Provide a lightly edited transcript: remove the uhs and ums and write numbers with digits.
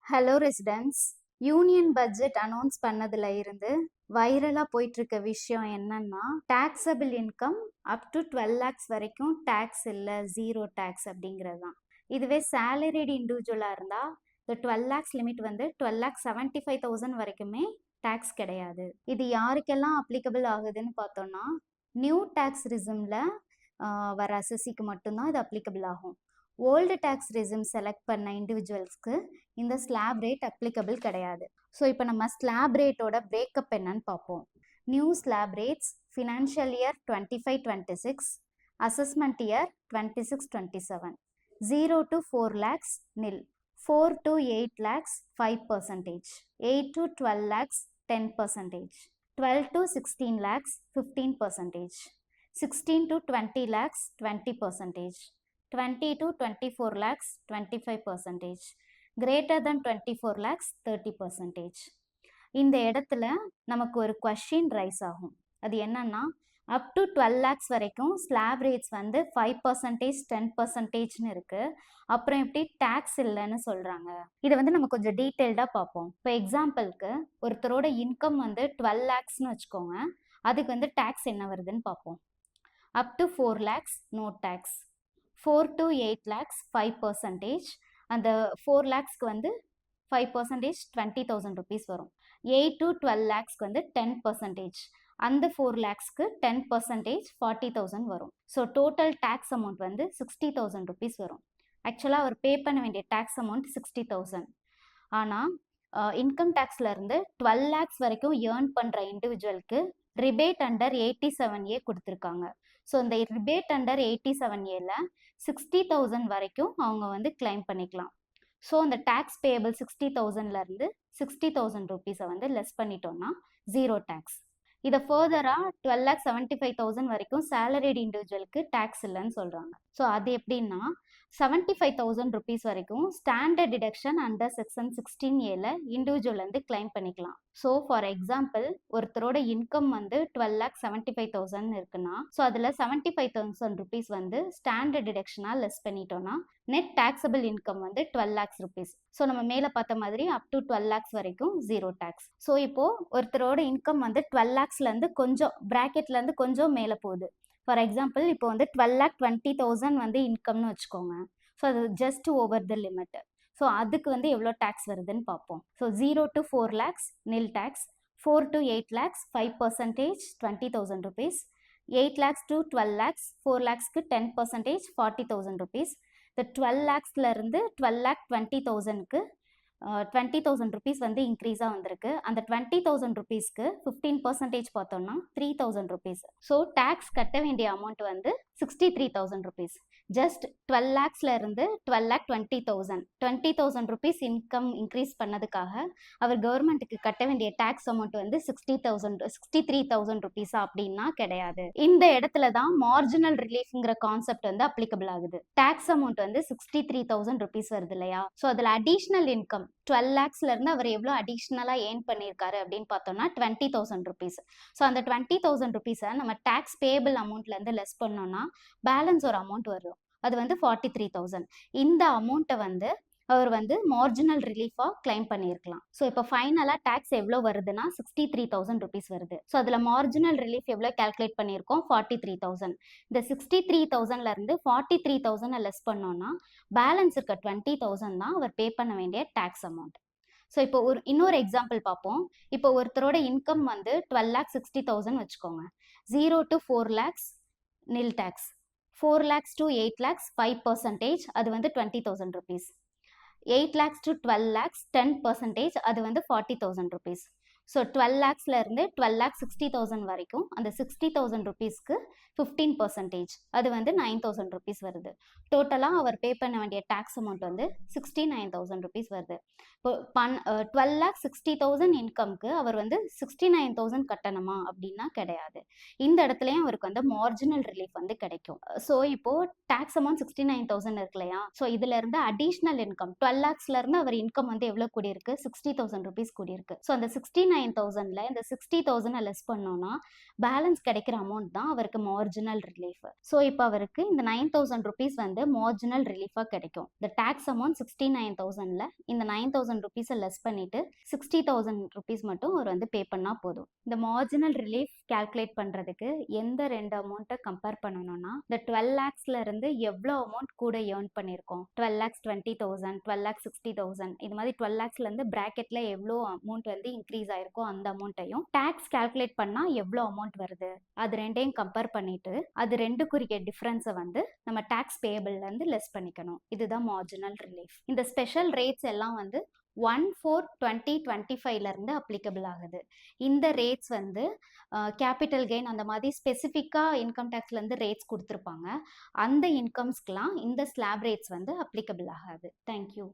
Hello residents. Union budget announce பண்ணதுல இருந்து வைரலா போயிட்டு இருக்க விஷயம் என்னன்னா, taxable income up to 12 lakhs வரைக்கும் டாக்ஸ் இல்ல, ஜீரோ டாக்ஸ் அப்படிங்கிறது தான். இதுவே சேலரிடு இண்டிவிஜுவலா இருந்தா இந்த 12 lakhs லிமிட் வந்து 12,75,000 வரைக்குமே டாக்ஸ் கிடையாது. இது யாருக்கெல்லாம் அப்ளிகபிள் ஆகுதுன்னு பார்த்தோம்னா, நியூ டாக்ஸ் ரிசம்ல வர அசசிக்கு மட்டும்தான் இது அப்ளிகபிள் ஆகும். ஓல்டு டாக்ஸ் ரெசிம் செலக்ட் பண்ண இண்டிவிஜுவல்ஸ்க்கு இந்த ஸ்லாப் ரேட் அப்ளிகபிள் கிடையாது. ஸோ இப்போ நம்ம ஸ்லாப் ரேட்டோட பிரேக்கப் என்னன்னு பார்ப்போம். New slab rates financial year 25-26, assessment year 26-27. 0 to 4 lakhs nil, 4 to 8 lakhs 5%, 8 to 12 lakhs 10%, 12 to 16 lakhs 15%, 16 to 20 lakhs 20%, 20 to 24 lakhs 25%, greater than 24 lakhs 30%. இந்த இடத்துல நமக்கு ஒரு கொஸ்டின் ரைஸ் ஆகும். அது என்னன்னா, அப் டு 12 lakhs வரைக்கும் ஸ்லாப் ரேட்ஸ் வந்து 5%, 10%ன்னு இருக்கு. அப்புறம் எப்படி டாக்ஸ் இல்லைன்னு சொல்றாங்க? இதை வந்து நம்ம கொஞ்சம் டீட்டெயில்டா பார்ப்போம். இப்போ எக்ஸாம்பிளுக்கு ஒருத்தரோட இன்கம் வந்து 12 lakhsன்னு வச்சுக்கோங்க. அதுக்கு வந்து டாக்ஸ் என்ன வருதுன்னு பார்ப்போம். Up to 4 lakhs no tax, 4 to 8 lakhs 5%, அந்த 4 lakhsக்கு வந்து 5% 20,000 rupees வரும். 8 to 12 lakhsக்கு வந்து 10%, அந்த 4 lakhsக்கு 10% 40,000 வரும். ஸோ டோட்டல் டேக்ஸ் அமௌண்ட் வந்து 60,000 rupees வரும். ஆக்சுவலாக அவர் பே பண்ண வேண்டிய டேக்ஸ் அமௌண்ட் 60,000. ஆனால் இன்கம் டேக்ஸ்ல இருந்து 12 lakhs வரைக்கும் ஏர்ன் பண்ணுற இண்டிவிஜுவலுக்கு ரிபேட் அண்டர் 87A கொடுத்துருக்காங்க. ஸோ இந்த ரிபேட் அண்டர் 87Aல 60,000 வரைக்கும் அவங்க வந்து கிளைம் பண்ணிக்கலாம். ஸோ அந்த டேக்ஸ் பேபிள் 60,000ல இருந்து 60,000 ருபீஸை வந்து லெஸ் பண்ணிட்டோம்னா ஜீரோ டேக்ஸ். இதை ஃபர்தராக 12,75,000 வரைக்கும் சேலரிடு இண்டிவிஜுவலுக்கு டேக்ஸ் இல்லைன்னு சொல்கிறாங்க. ஸோ அது எப்படின்னா 75,000 ருபீஸ் வரைக்கும் ஸ்டாண்டர்ட் டிடக்ஷன் அண்டர் செக்ஷன் 16Aல இண்டிவிஜுவல் வந்து கிளைம் பண்ணிக்கலாம். ஸோ ஃபார் எக்ஸாம்பிள் ஒருத்தரோட இன்கம் வந்து 12,75,000 இருக்குன்னா, ஸோ அதில் 75,000 ருபீஸ் வந்து ஸ்டாண்டர்ட் டிடக்ஷனாக லெஸ் பண்ணிட்டோம்னா நெட் டாக்ஸபிள் இன்கம் வந்து 12 lakhs ருபீஸ். ஸோ நம்ம மேலே பார்த்த மாதிரி அப் டு 12 lakhs வரைக்கும் ஜீரோ டேக்ஸ். ஸோ இப்போ ஒருத்தரோட இன்கம் வந்து 12 lakhsலேருந்து கொஞ்சம் ப்ராக்கெட்லேருந்து கொஞ்சம் மேலே போகுது. ஃபார் எக்ஸாம்பிள் இப்போ வந்து 12,20,000 வந்து இன்கம்னு வச்சுக்கோங்க. ஸோ அது just over the limit. So அதுக்கு வந்து எவ்வளோ டேக்ஸ் வருதுன்னு பார்ப்போம். So 0 to 4 lakhs nil tax, 4 to 8 lakhs 5%, 20,000 rupees, 8 lakhs to 12 lakhs 4 lakhsக்கு 10%, 40,000 rupees. இந்த 12 lakhsல இருந்து 12,20,000க்கு 20,000 rupees வந்து இன்க்ரீஸாக வந்திருக்கு. அந்த 20,000 rupeesக்கு 15% பார்த்தோம்னா 3,000 rupees. ஸோ டேக்ஸ் கட்ட வேண்டிய அமௌண்ட் வந்து 63,000 rupees. ஜஸ்ட் 12 lakhsல இருந்து 12,20,000 20,000 rupees இன்கம் இன்க்ரீஸ் பண்ணதுக்காக அவர் கவர்மெண்ட்டுக்கு கட்ட வேண்டிய டேக்ஸ் அமௌண்ட் வந்து 63,000 rupees அப்படின்னா கிடையாது. இந்த இடத்துல தான் மார்ஜினல் ரிலீஃப்ங்கிற கான்செப்ட் வந்து அப்ளிகபிள் ஆகுது. டேக்ஸ் அமௌண்ட் வந்து 63,000 rupees வருது இல்லையா? ஸோ அதில் அடிஷ்னல் இன்கம் 12 lakhsல இருந்து அவர் எவ்வளோ அடிஷ்னலாக ஏர்ன் பண்ணியிருக்காரு அப்படின்னு பார்த்தோம்னா 20,000 rupees. ஸோ அந்த 20,000 rupees-ஐ நம்ம டேக்ஸ் பேபிள் அமௌண்ட்லேருந்து லெஸ் பண்ணோம்னா பேலன்ஸ் ஒரு அமௌண்ட் வரும். அது வந்து 43,000. இந்த அமௌண்ட்டை வந்து அவர் வந்து மார்ஜினல் ரிலீஃபாக கிளைம் பண்ணியிருக்கலாம். ஸோ இப்போ ஃபைனலாக டேக்ஸ் எவ்வளோ வருதுன்னா 63,000 rupees வருது. ஸோ அதில் மார்ஜினல் ரிலீஃப் எவ்வளோ கால்குலேட் பண்ணியிருக்கோம்? 43,000. இந்த 63,000ல இருந்து 43,000 லெஸ் பண்ணோம்னா பேலன்ஸ் இருக்க 20,000 தான் அவர் பே பண்ண வேண்டிய டேக்ஸ் அமௌண்ட். ஸோ இப்போ இன்னொரு எக்ஸாம்பிள் பார்ப்போம். இப்போ ஒருத்தரோட இன்கம் வந்து 12,60,000 வச்சுக்கோங்க. 0 to 4 lakhs nil tax, 4 lakhs to 8 lakhs 5%, அது வந்து 20,000 rupees. 8 lakhs to 12 lakhs 10%, அது வந்து 40,000 rupees. ஸோ 12 lakhsல இருந்து 12,60,000 வரைக்கும் அந்த 60,000 rupeesக்கு 15%, அது வந்து 9,000 rupees வருது. டோட்டலாக அவர் பே பண்ண வேண்டிய டேக்ஸ் அமௌண்ட் வந்து 69,000 rupees வருது. இப்போ 12,60,000 இன்கம்க்கு அவர் வந்து 69,000 கட்டணுமா அப்படின்னா கிடையாது. இந்த இடத்துலையும் அவருக்கு வந்து மார்ஜினல் ரிலீஃப் வந்து கிடைக்கும். ஸோ இப்போ டேக்ஸ் அமௌண்ட் 69,000 இருக்கு இல்லையா? ஸோ இதுல இருந்து அடிஷ்னல் இன்கம் 12 lakhsல இருந்து அவர் இன்கம் வந்து எவ்வளோ கூடியிருக்கு? 60,000 rupees கூடியிருக்கு. ஸோ அந்த 69,000 69,000ல இந்த 60,000 லெஸ் பண்ணோம்னா பேலன்ஸ் கிடைக்கிற அமௌண்ட் தான் அவருக்கு மார்ஜினல் ரிலீஃப். ஸோ இப்போ அவருக்கு இந்த 9,000 ருபீஸ் வந்து மார்ஜினல் ரிலீஃபாக கிடைக்கும். இந்த டேக்ஸ் அமௌண்ட் 69,000ல இந்த 9,000 ருபீஸை லெஸ் பண்ணிட்டு 60,000 ருபீஸ் மட்டும் அவர் வந்து பே பண்ணால் போதும். இந்த மார்ஜினல் ரிலீஃப் கால்குலேட் பண்ணுறதுக்கு எந்த ரெண்டு அமௌண்ட்டை கம்பேர் பண்ணணும்னா, இந்த 12 லேக்ஸ்ல இருந்து எவ்வளோ அமௌண்ட் கூட ஏர்ன் பண்ணியிருக்கோம், 12 லேக்ஸ் 20,000, 12 லேக்ஸ் 60,000, இது மாதிரி 12 லேக்ஸ்ல இருந்து பிராக்கெட்ல எவ்வளோ அமௌண்ட் வந்து இன்க்ரீஸ் ஆயிருக்கோ அந்த அமௌண்ட்டையும் டேக்ஸ் கால்குலேட் பண்ணா எவ்வளோ அமௌண்ட் வருது அது ரெண்டையும் கம்பேர் பண்ணிட்டு அது ரெண்டுக்குரிய டிஃபரன்ஸை வந்து நம்ம டேக்ஸ் பேபிள்ல இருந்து லெஸ் பண்ணிக்கணும். இதுதான் மார்ஜினல் ரிலீஃப். இந்த ஸ்பெஷல் ரேட்ஸ் எல்லாம் வந்து 1/4/2025ல இருந்து அப்ளிகபிள் ஆகுது. இந்த ரேட்ஸ் வந்து கேபிட்டல் கெயின் அந்த மாதிரி ஸ்பெசிஃபிக்காக இன்கம் டேக்ஸ்ல இருந்து ரேட்ஸ் கொடுத்துருப்பாங்க. அந்த இன்கம்ஸ்க்கெலாம் இந்த ஸ்லாப் ரேட்ஸ் வந்து அப்ளிகபிள் ஆகாது. தேங்க்யூ.